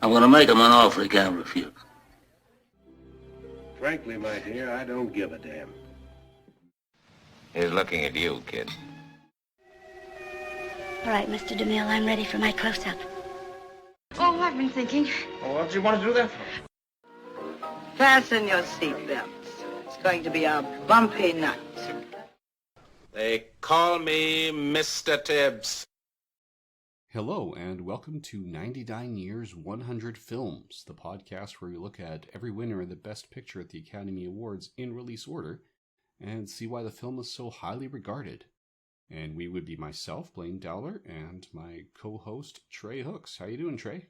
I'm going to make him an offer he can't refuse. Frankly, my dear, I don't give a damn. He's looking at you, kid. All right, Mr. DeMille, I'm ready for my close-up. Oh, I've been thinking. Well, what do you want to do that for? Fasten your seatbelts. It's going to be a bumpy night. They call me Mr. Tibbs. Hello, and welcome to 99 Years, 100 Films, the podcast where we look at every winner of the Best Picture at the Academy Awards in release order and see why the film is so highly regarded. And we would be myself, Blaine Dowler, and my co-host, Trey Hooks. How you doing, Trey?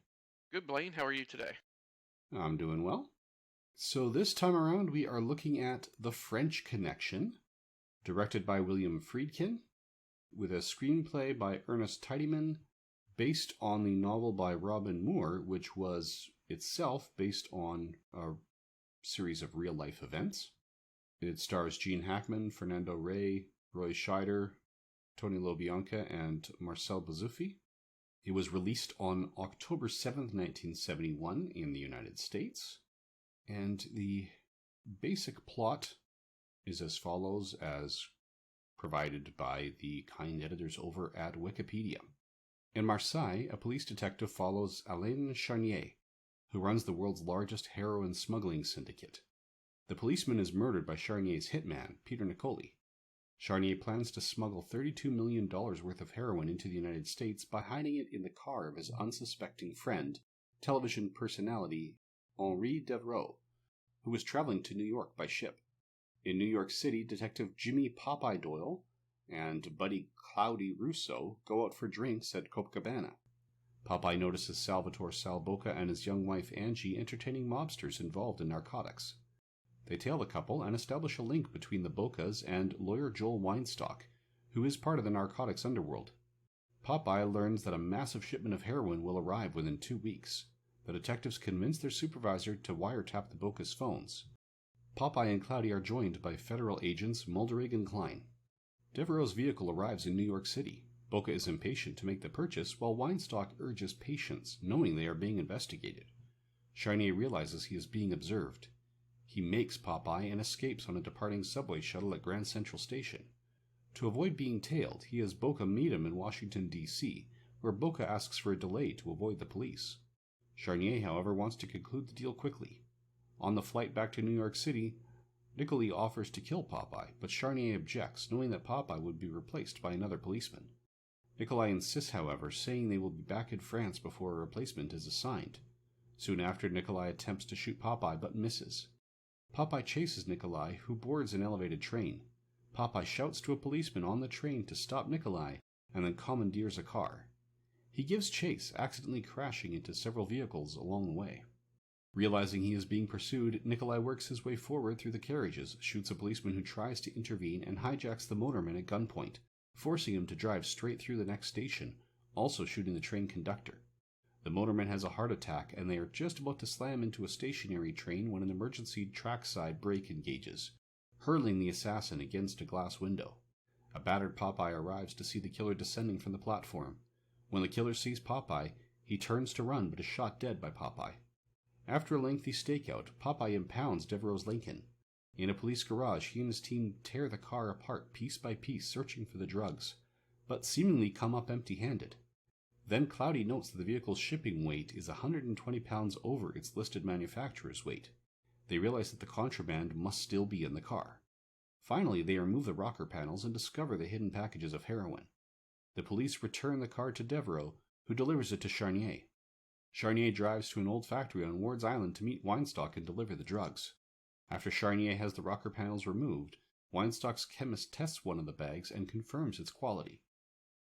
Good, Blaine. How are you today? I'm doing well. So this time around, we are looking at The French Connection, directed by William Friedkin, with a screenplay by Ernest Tidyman, based on the novel by Robin Moore, which was itself based on a series of real-life events. It stars Gene Hackman, Fernando Rey, Roy Scheider, Tony LoBianca, and Marcel Bozzuffi. It was released on October 7th, 1971 in the United States. And the basic plot is as follows, as provided by the kind editors over at Wikipedia. In Marseille, a police detective follows Alain Charnier, who runs the world's largest heroin smuggling syndicate. The policeman is murdered by Charnier's hitman, Peter Nicoli. Charnier plans to smuggle $32 million worth of heroin into the United States by hiding it in the car of his unsuspecting friend, television personality Henri Devereaux, who was traveling to New York by ship. In New York City, Detective Jimmy Popeye Doyle and buddy Cloudy Russo go out for drinks at Copacabana. Popeye notices Salvatore Sal Bocca and his young wife Angie entertaining mobsters involved in narcotics. They tail the couple and establish a link between the Boccas and lawyer Joel Weinstock, who is part of the narcotics underworld. Popeye learns that a massive shipment of heroin will arrive within 2 weeks. The detectives convince their supervisor to wiretap the Boccas' phones. Popeye and Cloudy are joined by federal agents Mulderig and Klein. Devereaux's vehicle arrives in New York City. Bocca is impatient to make the purchase, while Weinstock urges patience, knowing they are being investigated. Charnier realizes he is being observed. He makes Popeye and escapes on a departing subway shuttle at Grand Central Station. To avoid being tailed, he has Bocca meet him in Washington, D.C., where Bocca asks for a delay to avoid the police. Charnier, however, wants to conclude the deal quickly. On the flight back to New York City, Nicoli offers to kill Popeye, but Charnier objects, knowing that Popeye would be replaced by another policeman. Nicoli insists, however, saying they will be back in France before a replacement is assigned. Soon after, Nicoli attempts to shoot Popeye, but misses. Popeye chases Nicoli, who boards an elevated train. Popeye shouts to a policeman on the train to stop Nicoli, and then commandeers a car. He gives chase, accidentally crashing into several vehicles along the way. Realizing he is being pursued, Nicoli works his way forward through the carriages, shoots a policeman who tries to intervene, and hijacks the motorman at gunpoint, forcing him to drive straight through the next station, also shooting the train conductor. The motorman has a heart attack, and they are just about to slam into a stationary train when an emergency trackside brake engages, hurling the assassin against a glass window. A battered Popeye arrives to see the killer descending from the platform. When the killer sees Popeye, he turns to run but is shot dead by Popeye. After a lengthy stakeout, Popeye impounds Devereaux's Lincoln. In a police garage, he and his team tear the car apart piece by piece, searching for the drugs, but seemingly come up empty-handed. Then Cloudy notes that the vehicle's shipping weight is 120 pounds over its listed manufacturer's weight. They realize that the contraband must still be in the car. Finally, they remove the rocker panels and discover the hidden packages of heroin. The police return the car to Devereaux, who delivers it to Charnier. Charnier drives to an old factory on Ward's Island to meet Weinstock and deliver the drugs. After Charnier has the rocker panels removed, Weinstock's chemist tests one of the bags and confirms its quality.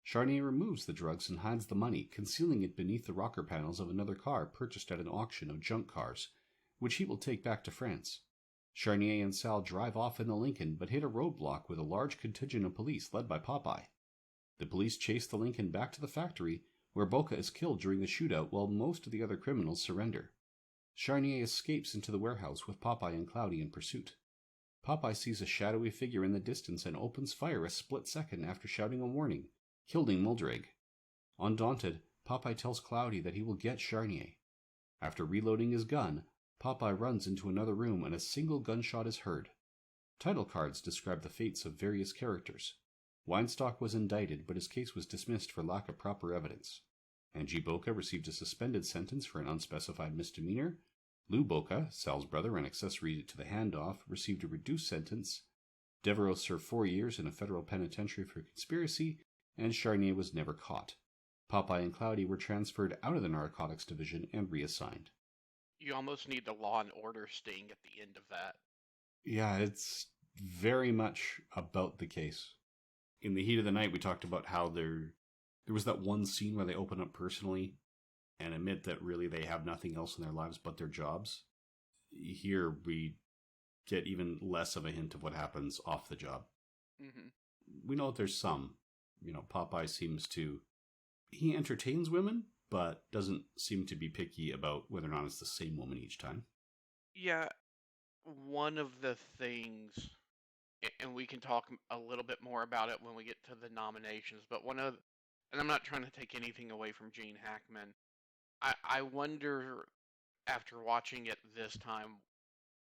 Charnier removes the drugs and hides the money, concealing it beneath the rocker panels of another car purchased at an auction of junk cars, which he will take back to France. Charnier and Sal drive off in the Lincoln, but hit a roadblock with a large contingent of police led by Popeye. The police chase the Lincoln back to the factory, where Bocca is killed during the shootout while most of the other criminals surrender. Charnier escapes into the warehouse with Popeye and Cloudy in pursuit. Popeye sees a shadowy figure in the distance and opens fire a split second after shouting a warning, killing Mulderig. Undaunted, Popeye tells Cloudy that he will get Charnier. After reloading his gun, Popeye runs into another room and a single gunshot is heard. Title cards describe the fates of various characters. Weinstock was indicted, but his case was dismissed for lack of proper evidence. Angie Boca received a suspended sentence for an unspecified misdemeanor. Lou Boca, Sal's brother and accessory to the handoff, received a reduced sentence. Devereaux served 4 years in a federal penitentiary for conspiracy, and Charnier was never caught. Popeye and Cloudy were transferred out of the narcotics division and reassigned. You almost need the Law and Order sting at the end of that. Yeah, it's very much about the case. In the heat of the night, we talked about how there was that one scene where they open up personally and admit that really they have nothing else in their lives but their jobs. Here, we get even less of a hint of what happens off the job. Mm-hmm. We know that there's some. Popeye seems to... He entertains women, but doesn't seem to be picky about whether or not it's the same woman each time. Yeah, one of the things, and we can talk a little bit more about it when we get to the nominations, but and I'm not trying to take anything away from Gene Hackman, I wonder, after watching it this time,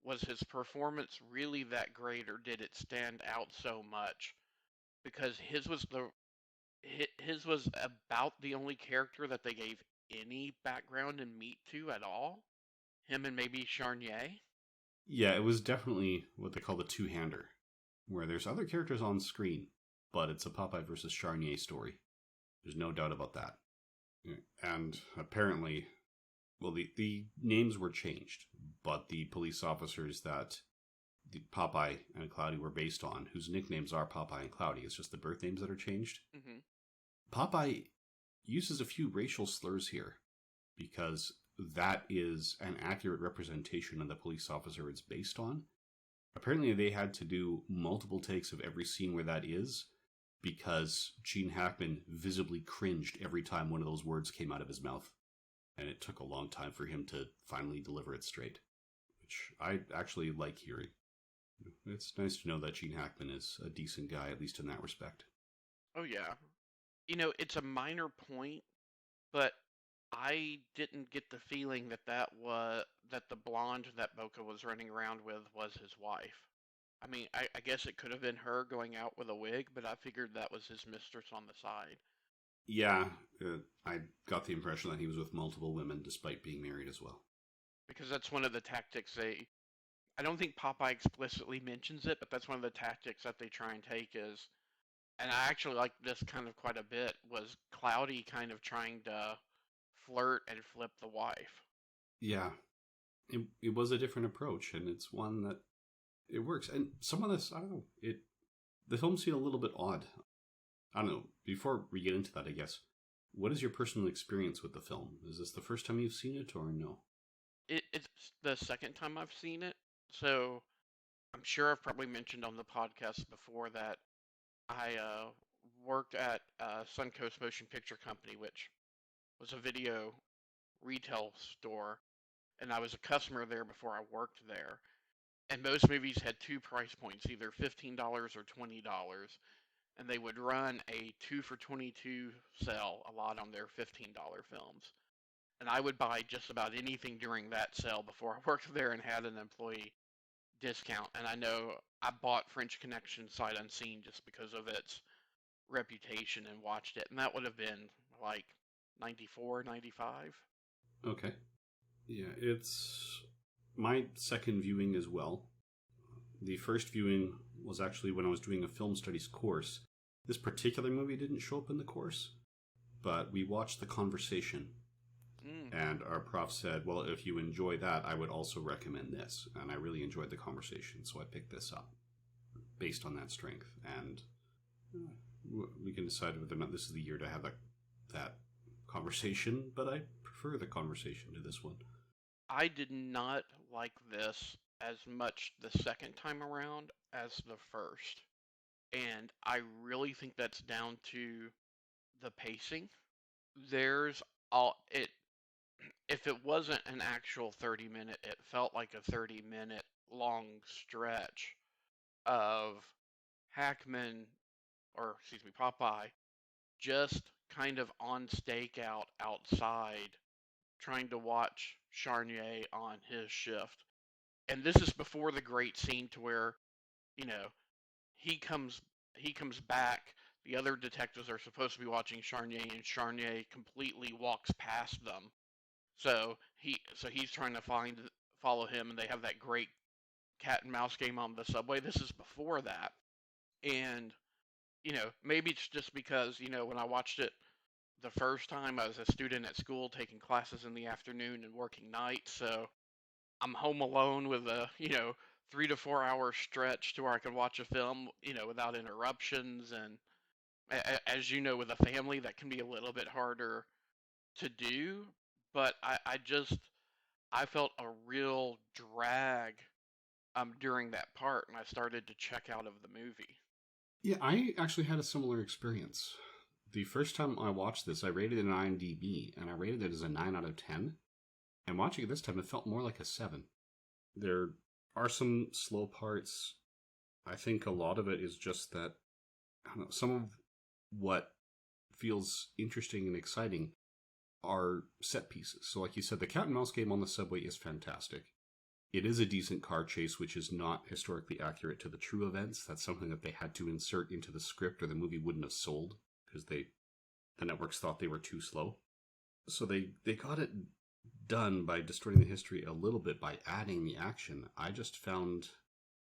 was his performance really that great, or did it stand out so much? Because his was about the only character that they gave any background and meat to at all. Him and maybe Charnier. Yeah, it was definitely what they call the two-hander, where there's other characters on screen, but it's a Popeye versus Charnier story. There's no doubt about that. And apparently, well, the names were changed, but the police officers that the Popeye and Cloudy were based on, whose nicknames are Popeye and Cloudy, it's just the birth names that are changed. Mm-hmm. Popeye uses a few racial slurs here, because that is an accurate representation of the police officer it's based on. Apparently they had to do multiple takes of every scene where that is, because Gene Hackman visibly cringed every time one of those words came out of his mouth. And it took a long time for him to finally deliver it straight, which I actually like hearing. It's nice to know that Gene Hackman is a decent guy, at least in that respect. Oh yeah. It's a minor point, but I didn't get the feeling that the blonde that Boca was running around with was his wife. I mean, I guess it could have been her going out with a wig, but I figured that was his mistress on the side. Yeah, I got the impression that he was with multiple women despite being married as well. Because that's one of the tactics I don't think Popeye explicitly mentions it, but that's one of the tactics that they try and take is, and I actually like this kind of quite a bit, was Cloudy kind of trying to flirt and flip the wife. Yeah, it was a different approach, and it's one that it works. And some of this, I don't know, the film's feel a little bit odd. I don't know, before we get into that, I guess, what is your personal experience with the film? Is this the first time you've seen it, or no? It's the second time I've seen it, so I'm sure I've probably mentioned on the podcast before that I worked at Suncoast Motion Picture Company, which was a video retail store, and I was a customer there before I worked there. And most movies had two price points, either $15 or $20, and they would run a 2 for $22 sale a lot on their $15 films. And I would buy just about anything during that sale before I worked there and had an employee discount. And I know I bought French Connection sight unseen just because of its reputation and watched it. And that would have been like 94, 95. Okay. Yeah, it's my second viewing as well. The first viewing was actually when I was doing a film studies course. This particular movie didn't show up in the course, but we watched The Conversation. And our prof said, well, if you enjoy that, I would also recommend this. And I really enjoyed The Conversation, so I picked this up based on that strength. And we can decide whether or not this is the year to have that conversation, but I prefer The Conversation to this one. I did not like this as much the second time around as the first. And I really think that's down to the pacing. If it wasn't an actual 30-minute, it felt like a 30-minute long stretch of Hackman, or excuse me, Popeye, just kind of on stakeout outside trying to watch Charnier on his shift. And this is before the great scene to where, you know, he comes he comes back. The other detectives are supposed to be watching Charnier, and Charnier completely walks past them. So he's trying to follow him, and they have that great cat and mouse game on the subway. This is before that, and maybe it's just because when I watched it the first time, I was a student at school taking classes in the afternoon and working nights, so I'm home alone with a 3 to 4 hour stretch to where I can watch a film without interruptions, and as you know, with a family that can be a little bit harder to do. But I felt a real drag during that part, and I started to check out of the movie. Yeah, I actually had a similar experience. The first time I watched this, I rated it on IMDb, and I rated it as a 9 out of 10. And watching it this time, it felt more like a 7. There are some slow parts. I think a lot of it is just that, I don't know, some of what feels interesting and exciting are set pieces. So like you said, the cat and mouse game on the subway is fantastic. It is a decent car chase, which is not historically accurate to the true events. That's something that they had to insert into the script or the movie wouldn't have sold, because the networks thought they were too slow. So they got it done by distorting the history a little bit by adding the action. I just found,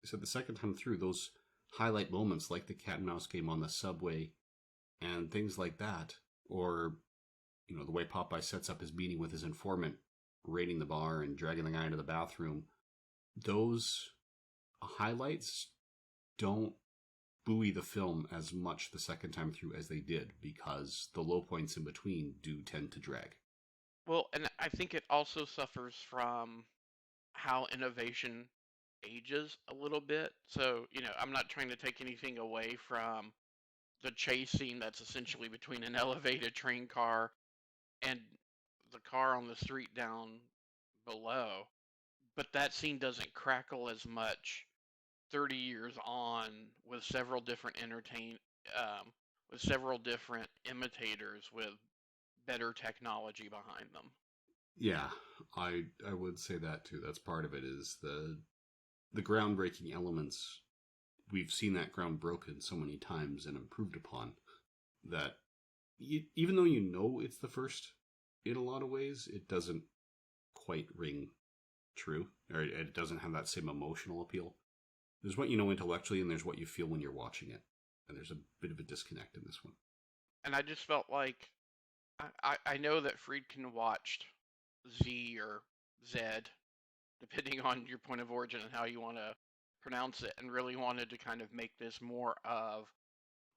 I said the second time through, those highlight moments like the cat and mouse game on the subway and things like that, or the way Popeye sets up his meeting with his informant, raiding the bar and dragging the guy into the bathroom, those highlights don't buoy the film as much the second time through as they did, because the low points in between do tend to drag. Well, and I think it also suffers from how innovation ages a little bit. So, I'm not trying to take anything away from the chase scene that's essentially between an elevated train car and the car on the street down below. But that scene doesn't crackle as much 30 years on with several different with several different imitators with better technology behind them. Yeah, I would say that too. That's part of it, is the groundbreaking elements. We've seen that ground broken so many times and improved upon that even though it's the first in a lot of ways, it doesn't quite ring true, or it doesn't have that same emotional appeal. There's what you know intellectually, and there's what you feel when you're watching it. And there's a bit of a disconnect in this one. And I just felt like I know that Friedkin watched Z or Zed, depending on your point of origin and how you want to pronounce it, and really wanted to kind of make this more of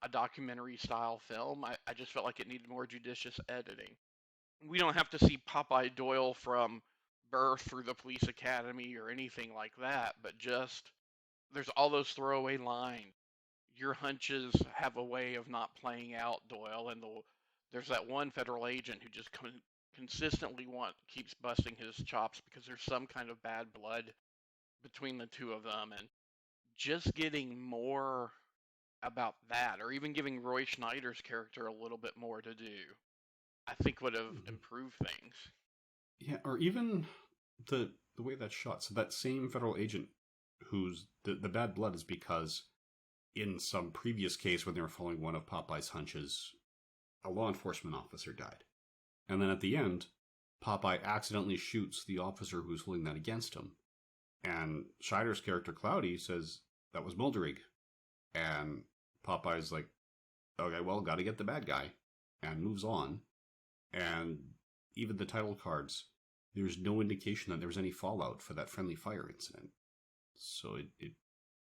a documentary style film. I just felt like it needed more judicious editing. We don't have to see Popeye Doyle from birth through the police academy or anything like that, but just there's all those throwaway lines. Your hunches have a way of not playing out, Doyle, and there's that one federal agent who just consistently keeps busting his chops because there's some kind of bad blood between the two of them, and just getting more about that, or even giving Roy Schneider's character a little bit more to do, I think would have improved things. Yeah, or even the way that's shot. So that same federal agent who's the bad blood is because in some previous case when they were following one of Popeye's hunches, a law enforcement officer died. And then at the end, Popeye accidentally shoots the officer who's holding that against him. And Scheider's character, Cloudy, says, that was Mulderig. And Popeye's like, okay, well, gotta get the bad guy. And moves on. And even the title cards, there's no indication that there was any fallout for that friendly fire incident. So it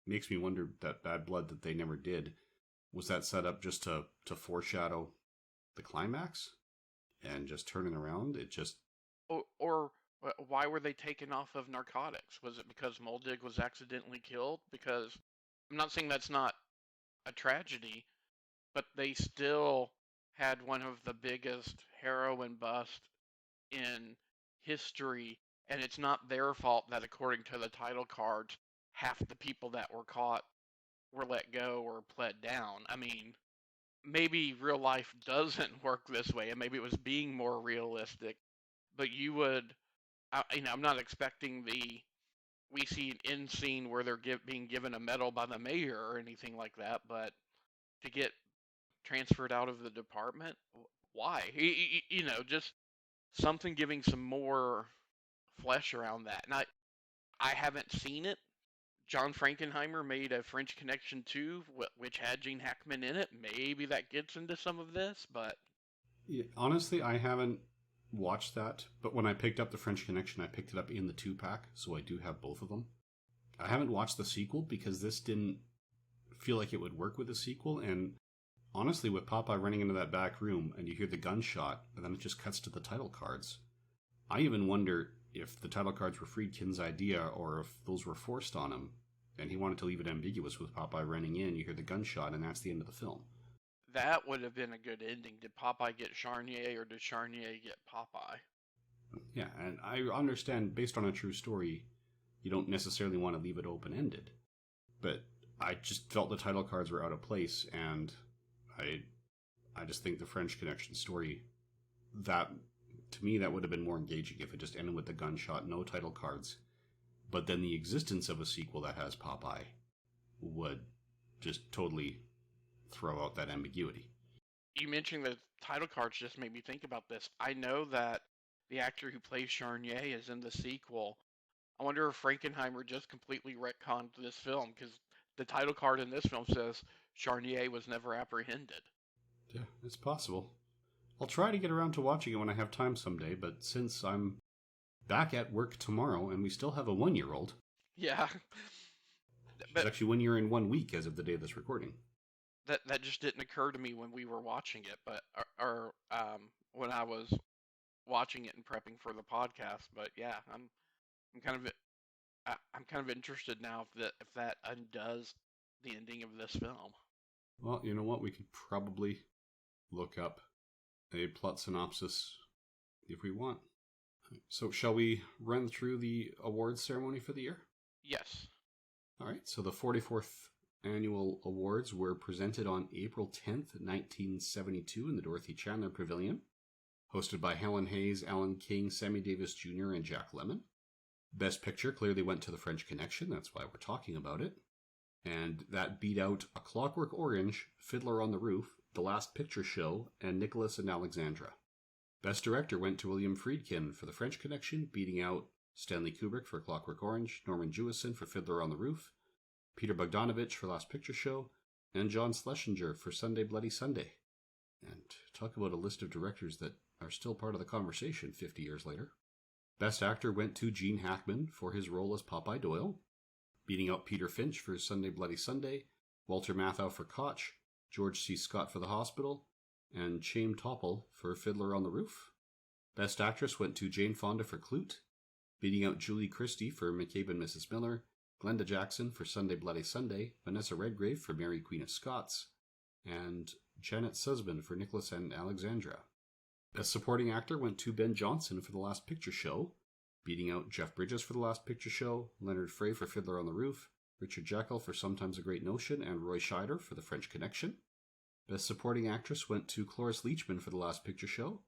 makes me wonder, that bad blood that they never did, was that set up just to foreshadow the climax? And just turning around, it just... Or why were they taken off of narcotics? Was it because Moldig was accidentally killed? Because I'm not saying that's not a tragedy, but they still had one of the biggest heroin busts in history, and it's not their fault that, according to the title cards, half the people that were caught were let go or pled down. I mean, maybe real life doesn't work this way, and maybe it was being more realistic, but you would, I'm not expecting we see an end scene where they're being given a medal by the mayor or anything like that, but to get transferred out of the department, why? Just something giving some more flesh around that. And I haven't seen it. John Frankenheimer made a French Connection 2, which had Gene Hackman in it. Maybe that gets into some of this, but... Yeah, honestly, I haven't watched that, but when I picked up the French Connection, I picked it up in the 2-pack, so I do have both of them. I haven't watched the sequel because this didn't feel like it would work with the sequel, and honestly, with Popeye running into that back room and you hear the gunshot, and then it just cuts to the title cards. I even wonder if the title cards were Friedkin's idea or if those were forced on him, and he wanted to leave it ambiguous with Popeye running in, you hear the gunshot, and that's the end of the film. That would have been a good ending. Did Popeye get Charnier, or did Charnier get Popeye? Yeah, and I understand, based on a true story, you don't necessarily want to leave it open-ended. But I just felt the title cards were out of place, and I just think the French Connection story, that, to me, that would have been more engaging if it just ended with the gunshot, no title cards. But then the existence of a sequel that has Popeye would just totally throw out that ambiguity. You mentioning the title cards just made me think about this. I know that the actor who plays Charnier is in the sequel. I wonder if Frankenheimer just completely retconned this film, because the title card in this film says Charnier was never apprehended. Yeah, it's possible. I'll try to get around to watching it when I have time someday, but since I'm back at work tomorrow and we still have a 1-year-old... Yeah. It's actually 1 year and 1 week as of the day of this recording. That just didn't occur to me when we were watching it, but when I was watching it and prepping for the podcast. But yeah, I'm kind of interested now if that undoes the ending of this film. Well, you know what? We could probably look up a plot synopsis if we want. So shall we run through the awards ceremony for the year? Yes. All right. So the 44th annual awards were presented on April 10th, 1972 in the Dorothy Chandler Pavilion, hosted by Helen Hayes, Alan King, Sammy Davis Jr., and Jack Lemmon. Best Picture clearly went to The French Connection. That's why we're talking about it. And that beat out A Clockwork Orange, Fiddler on the Roof, The Last Picture Show, and Nicholas and Alexandra. Best Director went to William Friedkin for The French Connection, beating out Stanley Kubrick for Clockwork Orange, Norman Jewison for Fiddler on the Roof, Peter Bogdanovich for Last Picture Show, and John Schlesinger for Sunday Bloody Sunday. And talk about a list of directors that are still part of the conversation 50 years later. Best Actor went to Gene Hackman for his role as Popeye Doyle, beating out Peter Finch for Sunday Bloody Sunday, Walter Matthau for Koch, George C. Scott for The Hospital, and Chaim Topol for Fiddler on the Roof. Best Actress went to Jane Fonda for Clute, beating out Julie Christie for McCabe and Mrs. Miller, Glenda Jackson for Sunday Bloody Sunday, Vanessa Redgrave for Mary Queen of Scots, and Janet Sussman for Nicholas and Alexandra. Best Supporting Actor went to Ben Johnson for The Last Picture Show, beating out Jeff Bridges for The Last Picture Show, Leonard Frey for Fiddler on the Roof, Richard Jekyll for Sometimes a Great Notion, and Roy Scheider for The French Connection. Best Supporting Actress went to Cloris Leachman for The Last Picture Show,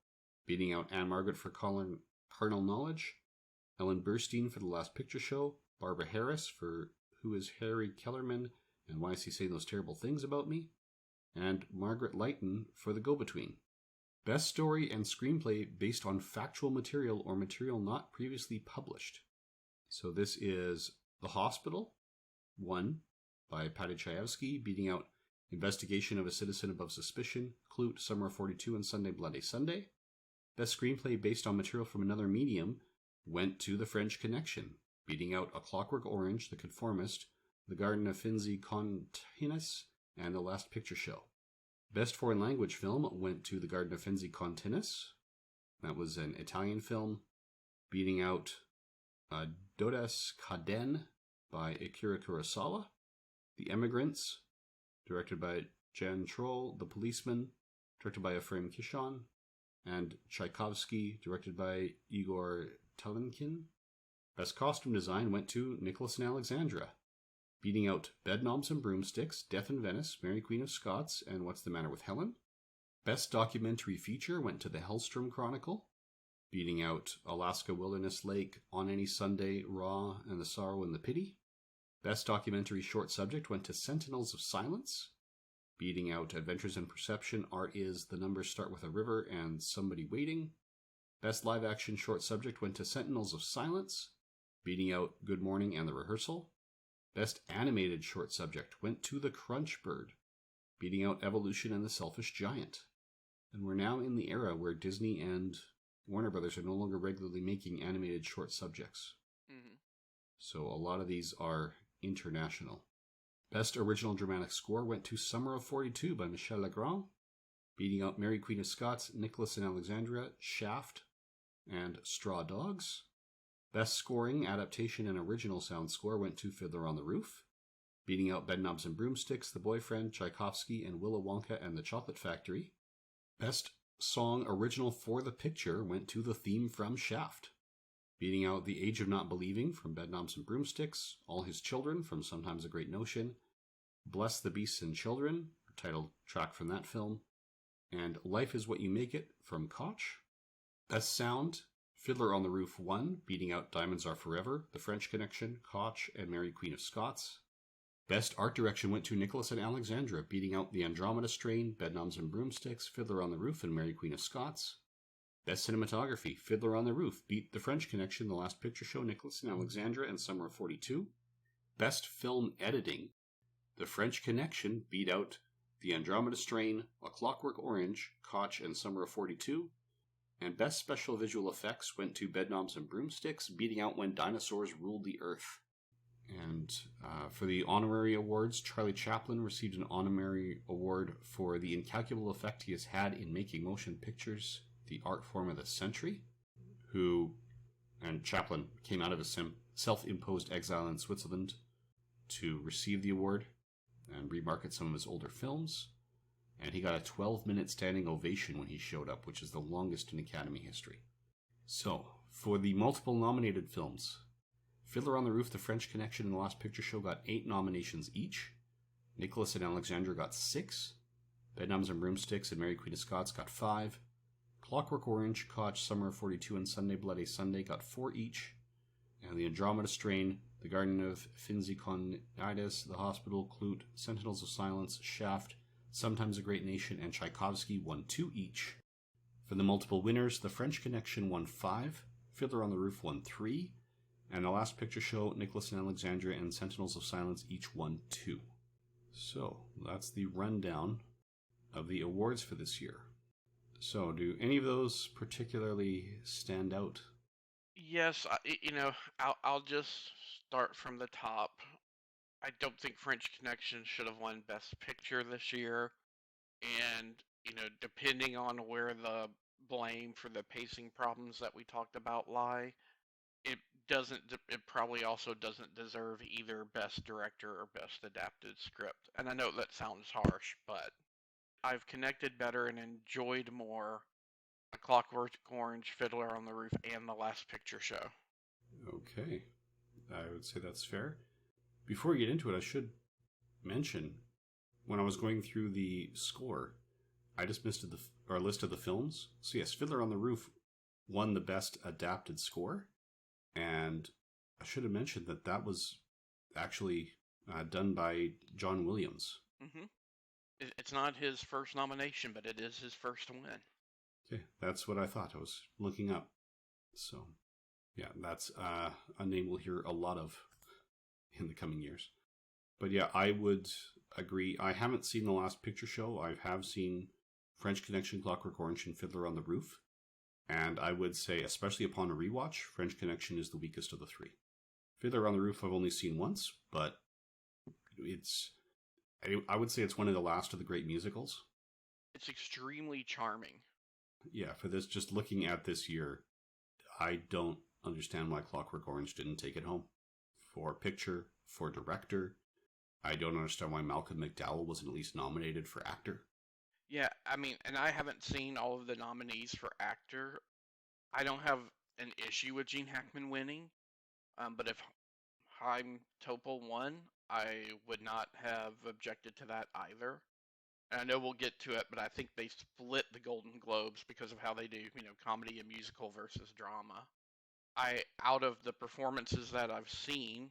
beating out Anne Margaret for Carnal Knowledge, Ellen Burstyn for The Last Picture Show, Barbara Harris for Who is Harry Kellerman and Why Is He Saying Those Terrible Things About Me, and Margaret Leighton for The Go-Between. Best Story and Screenplay based on factual material or material not previously published. So this is The Hospital, won by Patty Chayefsky, beating out Investigation of a Citizen Above Suspicion, Clute, Summer of 42, and Sunday Bloody Sunday. Best Screenplay based on material from another medium went to The French Connection, beating out A Clockwork Orange, The Conformist, The Garden of Finzi Continus, and The Last Picture Show. Best Foreign Language Film went to The Garden of Finzi Continus. That was an Italian film, beating out Dodes Kaden by Akira Kurosawa, The Emigrants, directed by Jan Troll, The Policeman, directed by Ephraim Kishon, and Tchaikovsky, directed by Igor Telinkin. Best Costume Design went to Nicholas and Alexandra, beating out Bedknobs and Broomsticks, Death in Venice, Mary Queen of Scots, and What's the Matter with Helen. Best Documentary Feature went to The Hellstrom Chronicle, beating out Alaska Wilderness Lake, On Any Sunday, Raw, and The Sorrow and the Pity. Best documentary short subject went to Sentinels of Silence, beating out Adventures in Perception, Art Is, The Numbers Start with a River, and Somebody Waiting. Best live action short subject went to Sentinels of Silence, beating out Good Morning and The Rehearsal. Best animated short subject went to The Crunch Bird, beating out Evolution and The Selfish Giant. And we're now in the era where Disney and Warner Brothers are no longer regularly making animated short subjects. Mm-hmm. So a lot of these are international. Best original dramatic score went to Summer of 42 by Michel Legrand, beating out Mary Queen of Scots, Nicholas and Alexandra, Shaft, and Straw Dogs. Best scoring, adaptation, and original sound score went to Fiddler on the Roof, beating out Bedknobs and Broomsticks, The Boyfriend, Tchaikovsky, and Willy Wonka and the Chocolate Factory. Best song original for the picture went to the theme from Shaft, beating out The Age of Not Believing from Bedknobs and Broomsticks, All His Children from Sometimes a Great Notion, Bless the Beasts and Children, title track from that film, and Life is What You Make It from Koch. Best sound, Fiddler on the Roof won, beating out Diamonds Are Forever, The French Connection, Koch, and Mary Queen of Scots. Best art direction went to Nicholas and Alexandra, beating out The Andromeda Strain, Bedknobs and Broomsticks, Fiddler on the Roof, and Mary Queen of Scots. Best cinematography, Fiddler on the Roof beat The French Connection, The Last Picture Show, Nicholas and Alexandra, and Summer of 42. Best film editing, The French Connection beat out The Andromeda Strain, A Clockwork Orange, Koch, and Summer of 42. And best special visual effects went to Bedknobs and Broomsticks, beating out When Dinosaurs Ruled the Earth. And for the honorary awards, Charlie Chaplin received an honorary award for the incalculable effect he has had in making motion pictures, the art form of the century. And Chaplin came out of his self-imposed exile in Switzerland to receive the award and remarket some of his older films. And he got a 12-minute standing ovation when he showed up, which is the longest in Academy history. So, for the multiple nominated films, Fiddler on the Roof, The French Connection, and The Last Picture Show got 8 nominations each. Nicholas and Alexandra got 6. Bedknobs and Broomsticks and Mary Queen of Scots got 5. Clockwork Orange, Koch, Summer of 42, and Sunday Bloody Sunday got 4 each. And The Andromeda Strain, The Garden of Finziconidis, The Hospital, Clute, Sentinels of Silence, Shaft, Sometimes a Great Nation, and Tchaikovsky won 2 each. For the multiple winners, The French Connection won 5, Fiddler on the Roof won 3, and The Last Picture Show, Nicholas and Alexandra, and Sentinels of Silence each won 2. So, that's the rundown of the awards for this year. So, do any of those particularly stand out? Yes, I'll just start from the top. I don't think French Connection should have won Best Picture this year. And, depending on where the blame for the pacing problems that we talked about lie, it probably also doesn't deserve either Best Director or Best Adapted Script. And I know that sounds harsh, but I've connected better and enjoyed more A Clockwork Orange, Fiddler on the Roof, and The Last Picture Show. Okay, I would say that's fair. Before we get into it, I should mention, when I was going through the score, I just missed our list of the films. So yes, Fiddler on the Roof won the Best Adapted Score, and I should have mentioned that was actually done by John Williams. Mm-hmm. It's not his first nomination, but it is his first win. Okay, that's what I thought. I was looking up. So, yeah, that's a name we'll hear a lot of in the coming years. But yeah, I would agree. I haven't seen The Last Picture Show. I have seen French Connection, Clockwork Orange, and Fiddler on the Roof. And I would say, especially upon a rewatch, French Connection is the weakest of the 3. Fiddler on the Roof I've only seen once, but I would say it's one of the last of the great musicals. It's extremely charming. Yeah, for this, just looking at this year, I don't understand why Clockwork Orange didn't take it home. For picture, for director, I don't understand why Malcolm McDowell wasn't at least nominated for actor. Yeah, and I haven't seen all of the nominees for actor. I don't have an issue with Gene Hackman winning, but if Chaim Topol won, I would not have objected to that either. And I know we'll get to it, but I think they split the Golden Globes because of how they do, comedy and musical versus drama. Out of the performances that I've seen,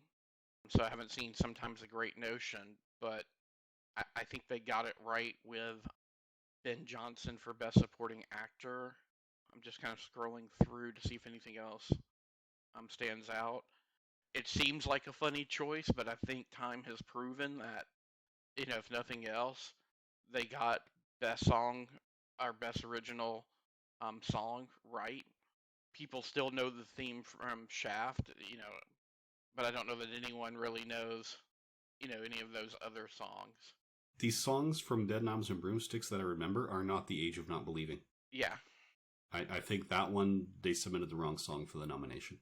so I haven't seen Sometimes a Great Notion, but I think they got it right with Ben Johnson for Best Supporting Actor. I'm just kind of scrolling through to see if anything else stands out. It seems like a funny choice, but I think time has proven that, if nothing else, they got Best Song or Best Original Song right. People still know the theme from Shaft, but I don't know that anyone really knows, any of those other songs. These songs from Dead Knobs and Broomsticks that I remember are not The Age of Not Believing. Yeah. I think that one, they submitted the wrong song for the nomination.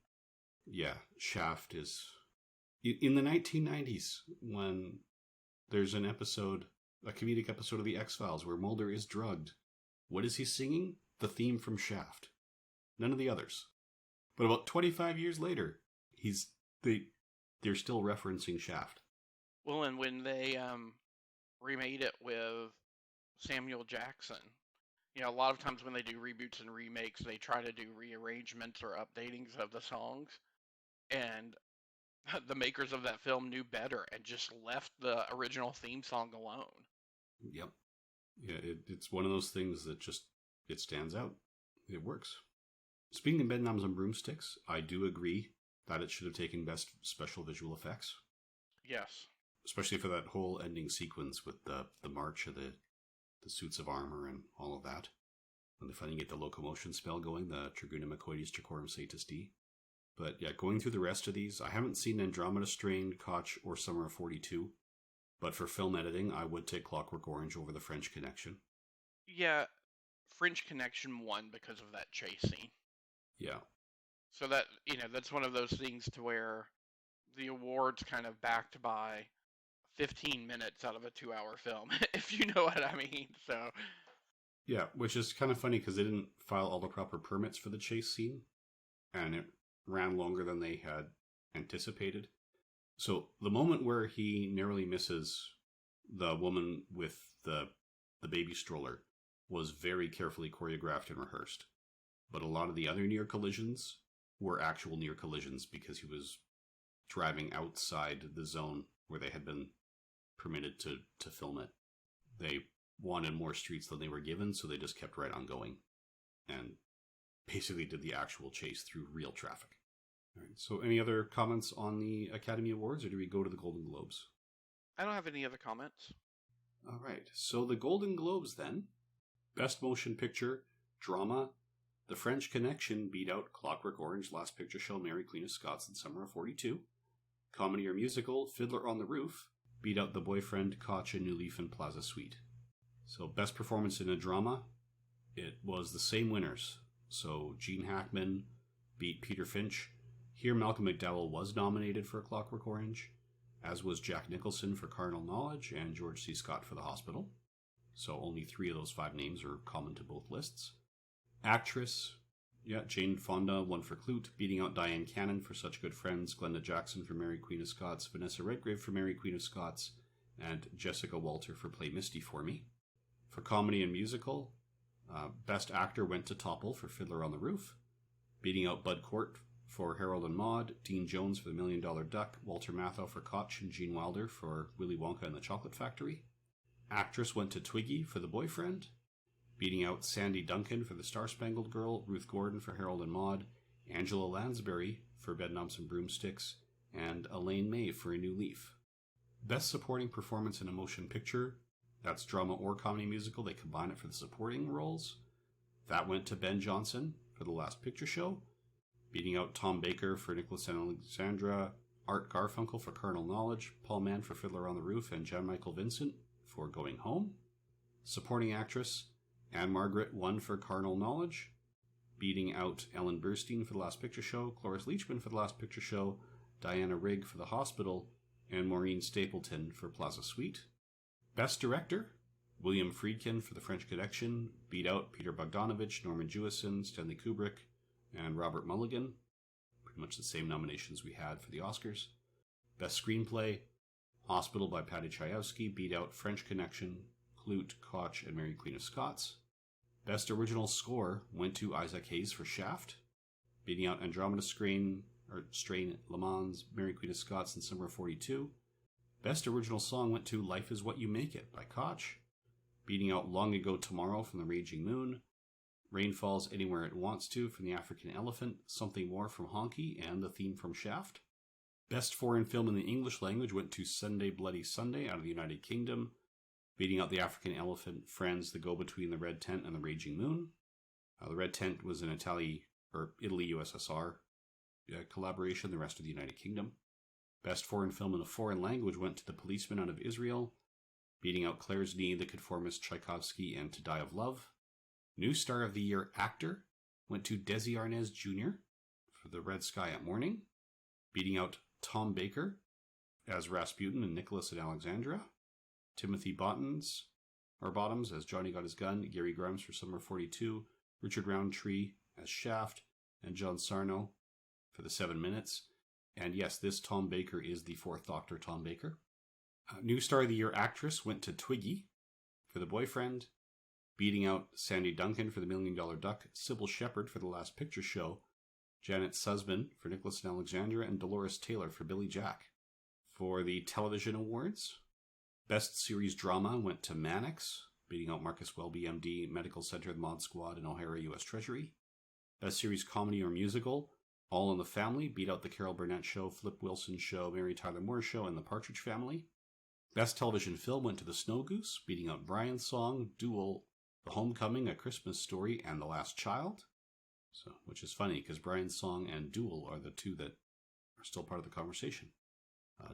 Yeah, Shaft is... In the 1990s, when there's an episode, a comedic episode of The X-Files, where Mulder is drugged, what is he singing? The theme from Shaft. None of the others. But about 25 years later, they're still referencing Shaft. Well, and when they remade it with Samuel Jackson, a lot of times when they do reboots and remakes, they try to do rearrangements or updatings of the songs. And the makers of that film knew better and just left the original theme song alone. Yep. Yeah, it's one of those things that just, it stands out. It works. Speaking of Dead Knobs and Broomsticks, I do agree that it should have taken Best Special Visual Effects. Yes. Especially for that whole ending sequence with the march of the suits of armor and all of that. When they finally get the locomotion spell going, the Triguna Macoides Tricorum Satis D. But yeah, going through the rest of these, I haven't seen Andromeda Strain, Koch, or Summer of 42. But for film editing, I would take Clockwork Orange over The French Connection. Yeah, French Connection won because of that chase scene. Yeah. So that, that's one of those things to where the award's kind of backed by 15 minutes out of a 2-hour film, if you know what I mean. So yeah, which is kind of funny because they didn't file all the proper permits for the chase scene, and it ran longer than they had anticipated. So the moment where he narrowly misses the woman with the baby stroller was very carefully choreographed and rehearsed. But a lot of the other near collisions were actual near collisions because he was driving outside the zone where they had been permitted to film it. They wanted more streets than they were given, so they just kept right on going and basically did the actual chase through real traffic. All right, so any other comments on the Academy Awards, or do we go to the Golden Globes? I don't have any other comments. All right, so the Golden Globes then. Best Motion Picture, Drama, The French Connection beat out Clockwork Orange, Last Picture Show, Mary Queen of Scots, and Summer of 42. Comedy or Musical, Fiddler on the Roof beat out The Boyfriend, Koch, and New Leaf, and Plaza Suite. So Best Performance in a Drama, it was the same winners. So Gene Hackman beat Peter Finch. Here Malcolm McDowell was nominated for Clockwork Orange, as was Jack Nicholson for Carnal Knowledge and George C. Scott for The Hospital. So only 3 of those 5 names are common to both lists. Actress, Jane Fonda won for Clute, beating out Diane Cannon for Such Good Friends, Glenda Jackson for Mary Queen of Scots, Vanessa Redgrave for Mary Queen of Scots, and Jessica Walter for Play Misty for Me. For Comedy and Musical, Best Actor went to Topple for Fiddler on the Roof, beating out Bud Cort for Harold and Maude, Dean Jones for The $1 Million Duck, Walter Matthau for Koch, and Gene Wilder for Willy Wonka and the Chocolate Factory. Actress went to Twiggy for The Boyfriend, beating out Sandy Duncan for The Star-Spangled Girl, Ruth Gordon for Harold and Maude, Angela Lansbury for Bedknobs and Broomsticks, and Elaine May for A New Leaf. Best Supporting Performance in a Motion Picture, that's drama or comedy musical, they combine it for the supporting roles. That went to Ben Johnson for The Last Picture Show, beating out Tom Baker for Nicholas and Alexandra, Art Garfunkel for Carnal Knowledge, Paul Mann for Fiddler on the Roof, and John Michael Vincent for Going Home. Supporting Actress, Anne Margaret won for Carnal Knowledge, beating out Ellen Burstyn for The Last Picture Show, Cloris Leachman for The Last Picture Show, Diana Rigg for The Hospital, and Maureen Stapleton for Plaza Suite. Best Director, William Friedkin for The French Connection, beat out Peter Bogdanovich, Norman Jewison, Stanley Kubrick, and Robert Mulligan. Pretty much the same nominations we had for the Oscars. Best Screenplay, Hospital by Paddy Chayefsky beat out French Connection, Clute, Koch, and Mary Queen of Scots. Best Original Score went to Isaac Hayes for Shaft, beating out Andromeda Strain, Le Mans, Mary Queen of Scots, and Summer of 42. Best Original Song went to Life Is What You Make It by Koch, beating out Long Ago Tomorrow from The Raging Moon, Rain Falls Anywhere It Wants To from The African Elephant, Something More from Honky, and the theme from Shaft. Best Foreign Film in the English language went to Sunday Bloody Sunday out of the United Kingdom, beating out The African Elephant, Friends, The Go-Between, The Red Tent, and The Raging Moon. The Red Tent was an Italy-USSR collaboration, the rest of the United Kingdom. Best Foreign Film in a Foreign Language went to The Policeman out of Israel, beating out Claire's Knee, The Conformist, Tchaikovsky, and To Die of Love. New Star of the Year Actor went to Desi Arnaz Jr. for The Red Sky at Morning, beating out Tom Baker as Rasputin and Nicholas and Alexandra, Timothy Bottoms as Johnny Got His Gun, Gary Grimes for Summer 42, Richard Roundtree as Shaft, and John Sarno for The 7 Minutes. And yes, this Tom Baker is the fourth Doctor Tom Baker. New Star of the Year Actress went to Twiggy for The Boyfriend, beating out Sandy Duncan for The $1 Million Duck, Sybil Shepherd for The Last Picture Show, Janet Sussman for Nicholas and Alexandra, and Dolores Taylor for Billy Jack. For the Television Awards, Best Series Drama went to Mannix, beating out Marcus Welby, MD, Medical Center, The Mod Squad, and O'Hara U.S. Treasury. Best Series Comedy or Musical, All in the Family, beat out The Carol Burnett Show, Flip Wilson Show, Mary Tyler Moore Show, and The Partridge Family. Best Television Film went to The Snow Goose, beating out Brian's Song, Duel, The Homecoming, A Christmas Story, and The Last Child. So, which is funny, because Brian's Song and Duel are the two that are still part of the conversation.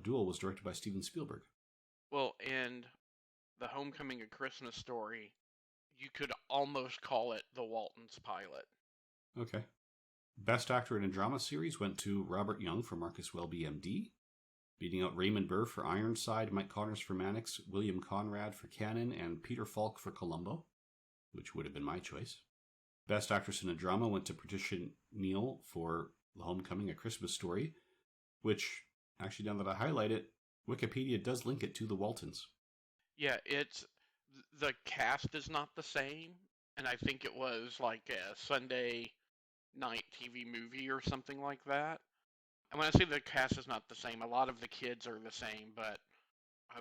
Duel was directed by Steven Spielberg. Well, and The Homecoming, A Christmas Story, you could almost call it the Waltons pilot. Okay. Best Actor in a Drama Series went to Robert Young for Marcus Welby, MD, beating out Raymond Burr for Ironside, Mike Connors for Mannix, William Conrad for Cannon, and Peter Falk for Columbo, which would have been my choice. Best Actress in a Drama went to Patricia Neal for The Homecoming, A Christmas Story, which, actually now that I highlight it, Wikipedia does link it to the Waltons. Yeah, the cast is not the same, and I think it was like a Sunday night TV movie or something like that. And when I say the cast is not the same, a lot of the kids are the same, but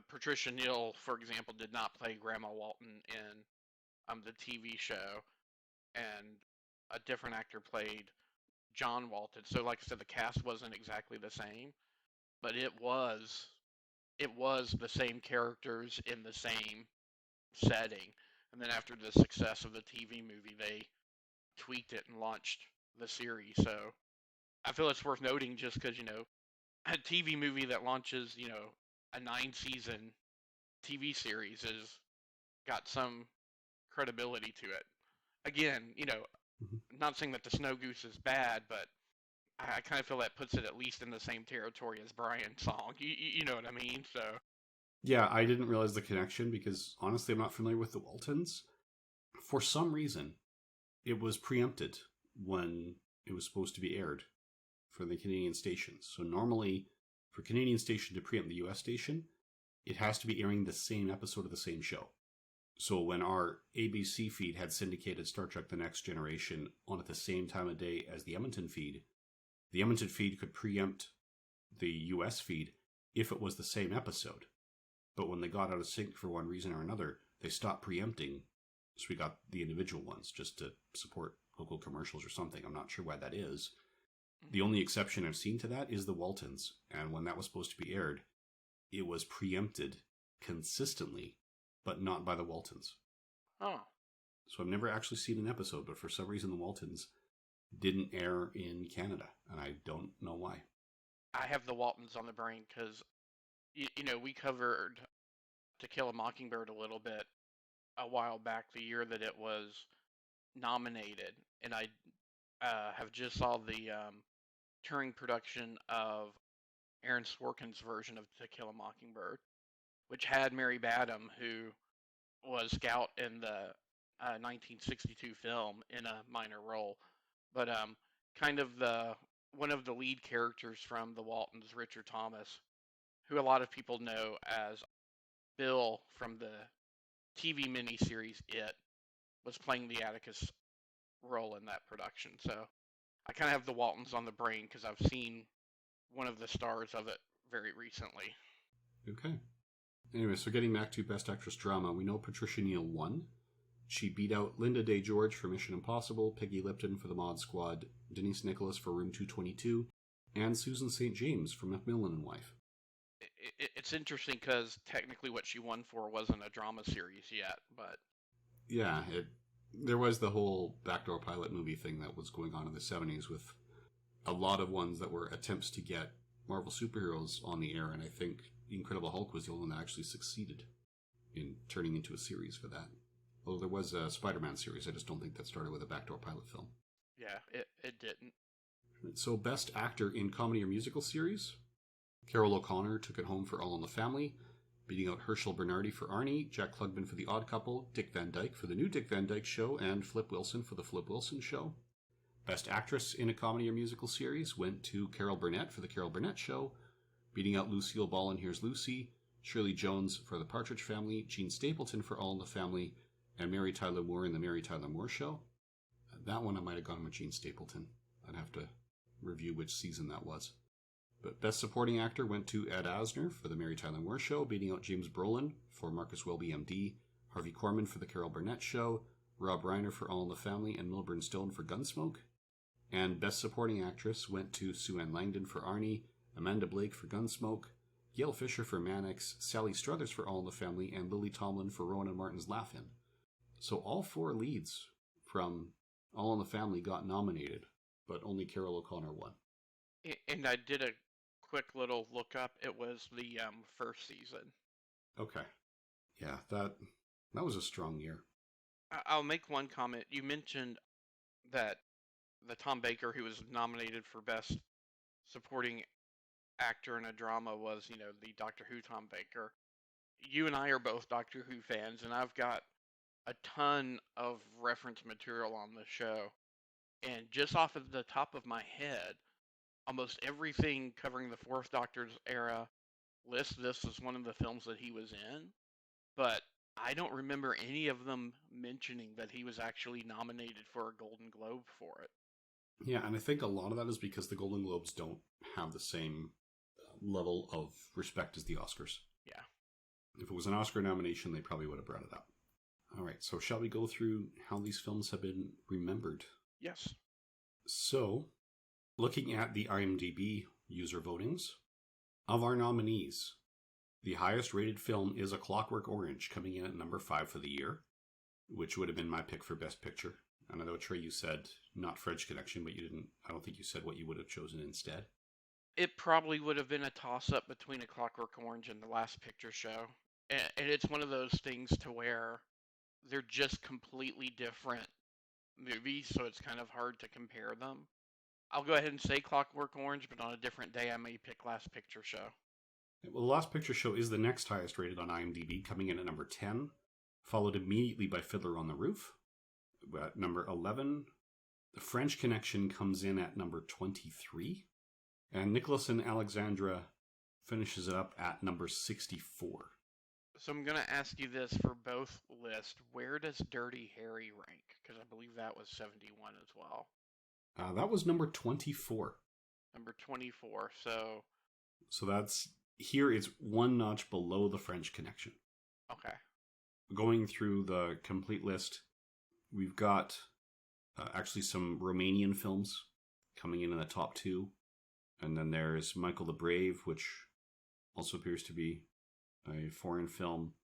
Patricia Neal, for example, did not play Grandma Walton in the TV show, and a different actor played John Walton. So like I said, the cast wasn't exactly the same, but it was the same characters in the same setting. And then after the success of the TV movie, they tweaked it and launched the series. So I feel it's worth noting just because, a TV movie that launches, a 9-season TV series has got some credibility to it. Again, I'm not saying that the Snow Goose is bad, but I kind of feel that puts it at least in the same territory as Brian's Song. You know what I mean? So yeah, I didn't realize the connection because honestly, I'm not familiar with the Waltons. For some reason, it was preempted when it was supposed to be aired for the Canadian stations. So normally, for Canadian station to preempt the US station, it has to be airing the same episode of the same show. So when our ABC feed had syndicated Star Trek The Next Generation on at the same time of day as the Edmonton feed could preempt the US feed if it was the same episode. But when they got out of sync for one reason or another, they stopped preempting. So we got the individual ones just to support local commercials or something. I'm not sure why that is. The only exception I've seen to that is the Waltons. And when that was supposed to be aired, it was preempted consistently, but not by the Waltons. Oh. So I've never actually seen an episode, but for some reason the Waltons didn't air in Canada, and I don't know why. I have the Waltons on the brain because, we covered To Kill a Mockingbird a little bit a while back, the year that it was nominated, and I have just saw the touring production of Aaron Sorkin's version of To Kill a Mockingbird, which had Mary Badham, who was Scout in the 1962 film in a minor role, but kind of one of the lead characters from the Waltons, Richard Thomas, who a lot of people know as Bill from the TV miniseries It was playing the Atticus role in that production. So I kind of have the Waltons on the brain because I've seen one of the stars of it very recently. Okay. Anyway, so getting back to Best Actress Drama, we know Patricia Neal won. She beat out Linda Day George for Mission Impossible, Peggy Lipton for The Mod Squad, Denise Nicholas for Room 222, and Susan St. James for Macmillan and Wife. It's interesting because technically what she won for wasn't a drama series yet, but... Yeah, there was the whole backdoor pilot movie thing that was going on in the 70s with a lot of ones that were attempts to get Marvel superheroes on the air, and I think Incredible Hulk was the only one that actually succeeded in turning into a series for that. Although there was a Spider-Man series, I just don't think that started with a backdoor pilot film. Yeah, it didn't. So Best Actor in Comedy or Musical Series, Carol O'Connor took it home for All in the Family, beating out Herschel Bernardi for Arnie, Jack Klugman for The Odd Couple, Dick Van Dyke for The New Dick Van Dyke Show, and Flip Wilson for The Flip Wilson Show. Best Actress in a Comedy or Musical Series went to Carol Burnett for The Carol Burnett Show, beating out Lucille Ball in Here's Lucy, Shirley Jones for The Partridge Family, Jean Stapleton for All in the Family, and Mary Tyler Moore in The Mary Tyler Moore Show. That one I might have gone with Jean Stapleton. I'd have to review which season that was. But Best Supporting Actor went to Ed Asner for The Mary Tyler Moore Show, beating out James Brolin for Marcus Welby MD, Harvey Korman for The Carol Burnett Show, Rob Reiner for All in the Family, and Milburn Stone for Gunsmoke. And Best Supporting Actress went to Sue Ann Langdon for Arnie, Amanda Blake for Gunsmoke, Gail Fisher for Mannix, Sally Struthers for All in the Family, and Lily Tomlin for Rowan and Martin's Laugh-In. So all four leads from All in the Family got nominated, but only Carol O'Connor won. And I did a quick little look up. It was the first season. Okay. Yeah, that was a strong year. I'll make one comment. You mentioned that the Tom Baker who was nominated for Best Supporting Actor in a Drama was, the Doctor Who Tom Baker. You and I are both Doctor Who fans, and I've got a ton of reference material on the show. And just off of the top of my head, almost everything covering the Fourth Doctor's era lists this as one of the films that he was in. But I don't remember any of them mentioning that he was actually nominated for a Golden Globe for it. Yeah, and I think a lot of that is because the Golden Globes don't have the same level of respect as the Oscars. Yeah. If it was an Oscar nomination, they probably would have brought it up. All right, so shall we go through how these films have been remembered? Yes. So, looking at the IMDb user votings, of our nominees, the highest rated film is A Clockwork Orange, coming in at number 5 for the year, which would have been my pick for Best Picture. And I know, Trey, you said not French Connection, but I don't think you said what you would have chosen instead. It probably would have been a toss-up between A Clockwork Orange and The Last Picture Show. And it's one of those things to where they're just completely different movies, so it's kind of hard to compare them. I'll go ahead and say Clockwork Orange, but on a different day I may pick Last Picture Show. Well, The Last Picture Show is the next highest rated on IMDb, coming in at number 10, followed immediately by Fiddler on the Roof. At number 11, The French Connection comes in at number 23, and Nicholas and Alexandra finishes it up at number 64. So I'm going to ask you this for both lists. Where does Dirty Harry rank? Because I believe that was 71 as well. That was number 24. Number 24, so... So that's... Here it's one notch below The French Connection. Okay. Going through the complete list, we've got actually some Romanian films coming in the top 2. And then there's Michael the Brave, which also appears to be a foreign film.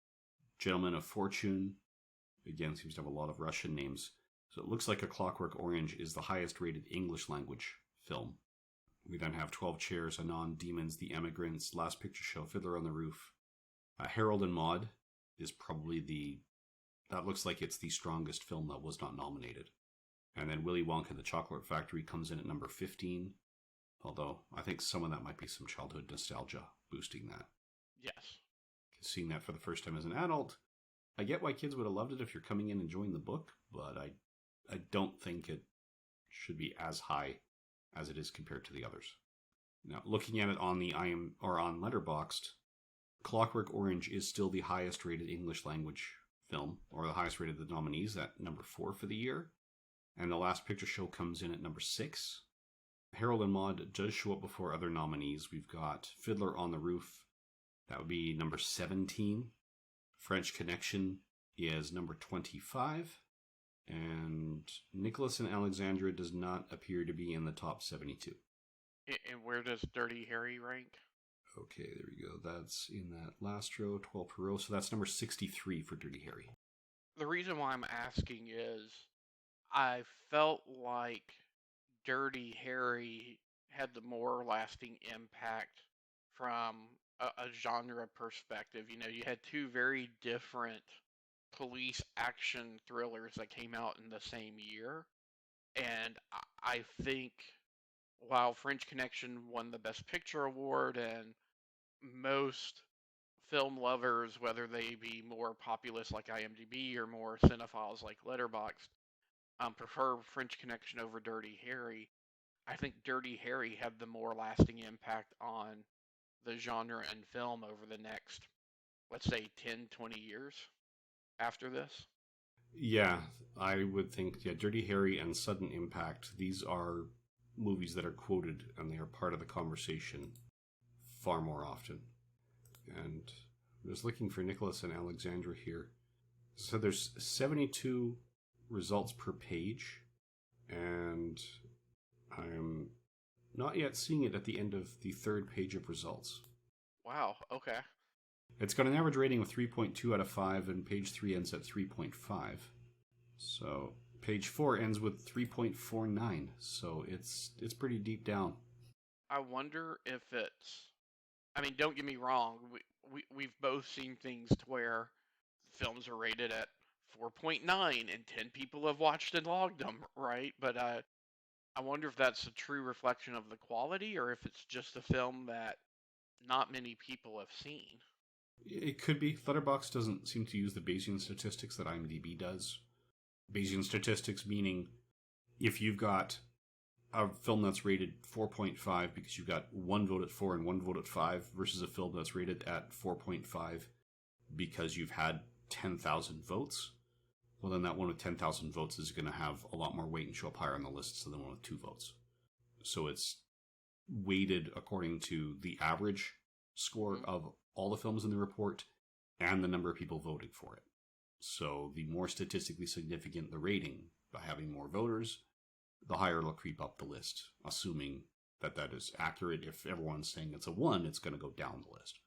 Gentleman of Fortune, again, seems to have a lot of Russian names. So it looks like A Clockwork Orange is the highest rated English language film. We then have 12 Chairs, Anon, Demons, The Emigrants, Last Picture Show, Fiddler on the Roof. Harold and Maude is probably that looks like it's the strongest film that was not nominated. And then Willy Wonka and the Chocolate Factory comes in at number 15. Although, I think some of that might be some childhood nostalgia boosting that. Yes. Seeing that for the first time as an adult, I get why kids would have loved it if you're coming in enjoying the book, but I don't think it should be as high as it is compared to the others. Now, looking at it on on Letterboxd, Clockwork Orange is still the highest rated English language film, or the highest rated of the nominees, at number 4 for the year. And The Last Picture Show comes in at number 6. Harold and Maude does show up before other nominees. We've got Fiddler on the Roof. That would be number 17. French Connection is number 25. And Nicholas and Alexandra does not appear to be in the top 72. And where does Dirty Harry rank? Okay, there we go. That's in that last row, 12 per row. So that's number 63 for Dirty Harry. The reason why I'm asking is I felt like Dirty Harry had the more lasting impact from a genre perspective. You know, you had two very different police action thrillers that came out in the same year. And I think while French Connection won the Best Picture award, and most film lovers, whether they be more populist like IMDb or more cinephiles like Letterboxd, prefer French Connection over Dirty Harry, I think Dirty Harry had the more lasting impact on the genre and film over the next, let's say, 10, 20 years after this. Yeah, I would think, Dirty Harry and Sudden Impact, these are movies that are quoted and they are part of the conversation far more often. And I was looking for Nicholas and Alexandra here. So there's 72 results per page, and I'm not yet seeing it at the end of the third page of results. Wow, okay. It's got an average rating of 3.2 out of 5, and page 3 ends at 3.5. So page 4 ends with 3.49, so it's pretty deep down. I wonder if it's... I mean, don't get me wrong, we've both seen things to where films are rated at 4.9 and 10 people have watched and logged them, right? But I wonder if that's a true reflection of the quality, or if it's just a film that not many people have seen. It could be. Letterboxd doesn't seem to use the Bayesian statistics that IMDb does. Bayesian statistics meaning if you've got a film that's rated 4.5 because you've got one vote at 4 and one vote at 5 versus a film that's rated at 4.5 because you've had 10,000 votes, well, then that one with 10,000 votes is going to have a lot more weight and show up higher on the list than the one with 2 votes. So it's weighted according to the average score of all the films in the report and the number of people voting for it. So the more statistically significant the rating, by having more voters, the higher it'll creep up the list, assuming that that is accurate. If everyone's saying it's a 1, it's going to go down the list.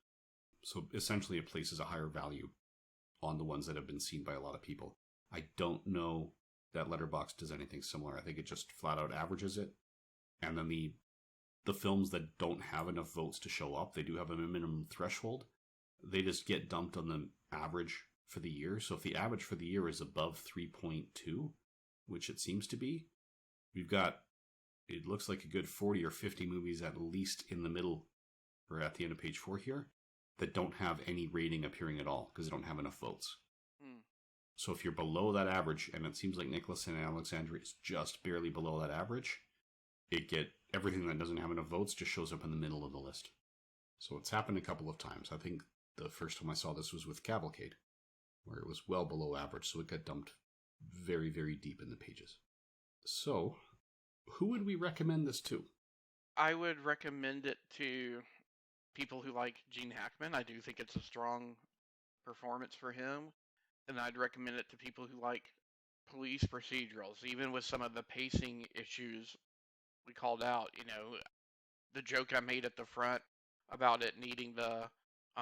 So essentially it places a higher value on the ones that have been seen by a lot of people. I don't know that Letterboxd does anything similar. I think it just flat out averages it. And then the films that don't have enough votes to show up, they do have a minimum threshold. They just get dumped on the average for the year. So if the average for the year is above 3.2, which it seems to be, we've got, it looks like a good 40 or 50 movies at least in the middle, or at the end of page 4 here, that don't have any rating appearing at all because they don't have enough votes. So if you're below that average, and it seems like Nicholas and Alexandra is just barely below that average, everything that doesn't have enough votes just shows up in the middle of the list. So it's happened a couple of times. I think the first time I saw this was with Cavalcade, where it was well below average, so it got dumped very, very deep in the pages. So, who would we recommend this to? I would recommend it to people who like Gene Hackman. I do think it's a strong performance for him. And I'd recommend it to people who like police procedurals, even with some of the pacing issues we called out. You know, the joke I made at the front about it needing the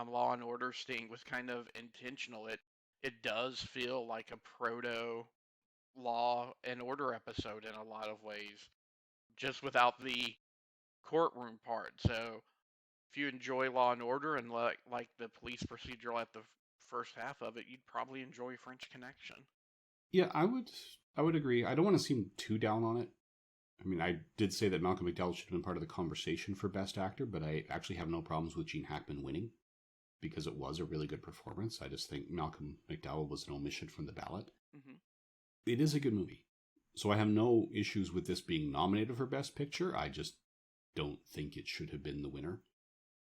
Law and Order sting was kind of intentional. It does feel like a proto Law and Order episode in a lot of ways, just without the courtroom part. So if you enjoy Law and Order and like the police procedural at the first half of it, you'd probably enjoy French Connection. Yeah, I would agree. I don't want to seem too down on it. I mean, I did say that Malcolm McDowell should have been part of the conversation for Best Actor, but I actually have no problems with Gene Hackman winning because it was a really good performance. I just think Malcolm McDowell was an omission from the ballot. It is a good movie. So I have no issues with this being nominated for Best Picture. I just don't think it should have been the winner.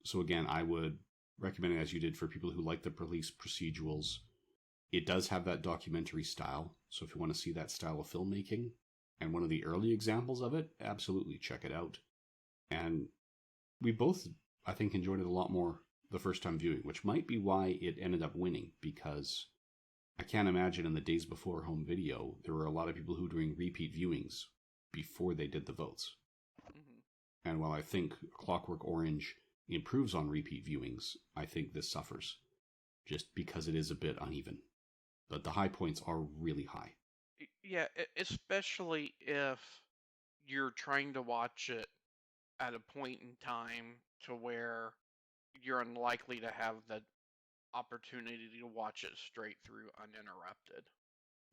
So again, I would recommend it as you did for people who like the police procedurals It does have that documentary style, so if you want to see that style of filmmaking, and one of the early examples of it, absolutely check it out. And we both, I think, enjoyed it a lot more the first time viewing, which might be why it ended up winning, because I can't imagine in the days before home video, there were a lot of people who were doing repeat viewings before they did the votes. Mm-hmm. And while I think Clockwork Orange improves on repeat viewings, I think this suffers, just because it is a bit uneven. But the high points are really high. Yeah, especially if you're trying to watch it at a point in time to where you're unlikely to have the opportunity to watch it straight through uninterrupted.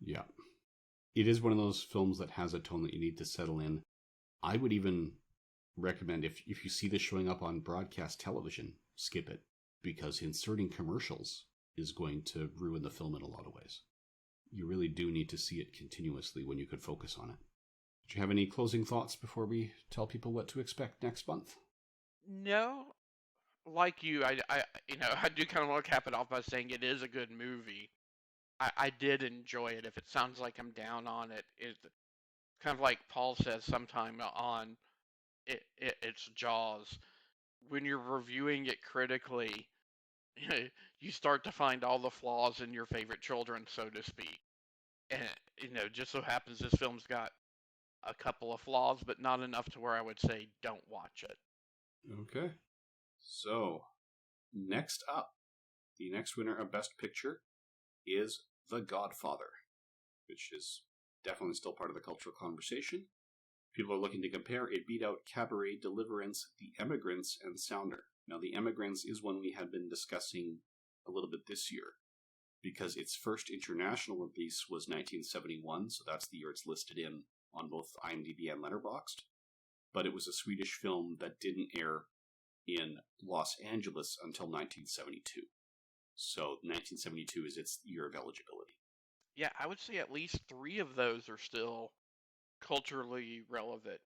Yeah. It is one of those films that has a tone that you need to settle in. I would even recommend, if you see this showing up on broadcast television, skip it, because inserting commercials is going to ruin the film in a lot of ways. You really do need to see it continuously when you could focus on it. Do you have any closing thoughts before we tell people what to expect next month? No, like you, I do kind of want to cap it off by saying it is a good movie. I did enjoy it. If it sounds like I'm down on it, it's kind of like Paul says sometime on it's Jaws. When you're reviewing it critically, you start to find all the flaws in your favorite children, so to speak. And, just so happens this film's got a couple of flaws, but not enough to where I would say don't watch it. Okay. So, next up, the next winner of Best Picture is The Godfather, which is definitely still part of the cultural conversation. People are looking to compare. It beat out Cabaret, Deliverance, The Emigrants, and Sounder. Now, The Emigrants is one we had been discussing a little bit this year, because its first international release was 1971, so that's the year it's listed in on both IMDb and Letterboxd. But it was a Swedish film that didn't air in Los Angeles until 1972. So 1972 is its year of eligibility. Yeah, I would say at least 3 of those are still culturally relevant.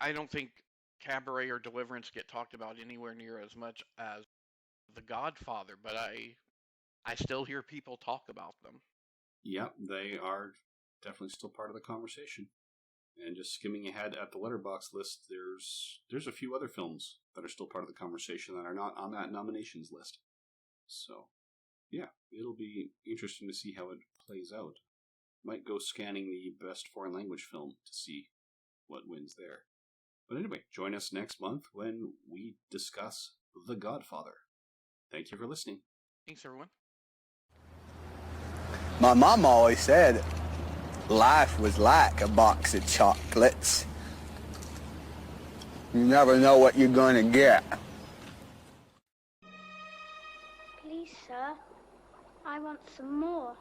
I don't think Cabaret or Deliverance get talked about anywhere near as much as The Godfather, but I still hear people talk about them. Yeah, they are definitely still part of the conversation. And just skimming ahead at the Letterboxd list, there's a few other films that are still part of the conversation that are not on that nominations list. So, yeah, it'll be interesting to see how it plays out. Might go scanning the best foreign language film to see what wins there. But anyway, join us next month when we discuss The Godfather. Thank you for listening. Thanks, everyone. My mom always said life was like a box of chocolates. You never know what you're going to get. Please, sir, I want some more.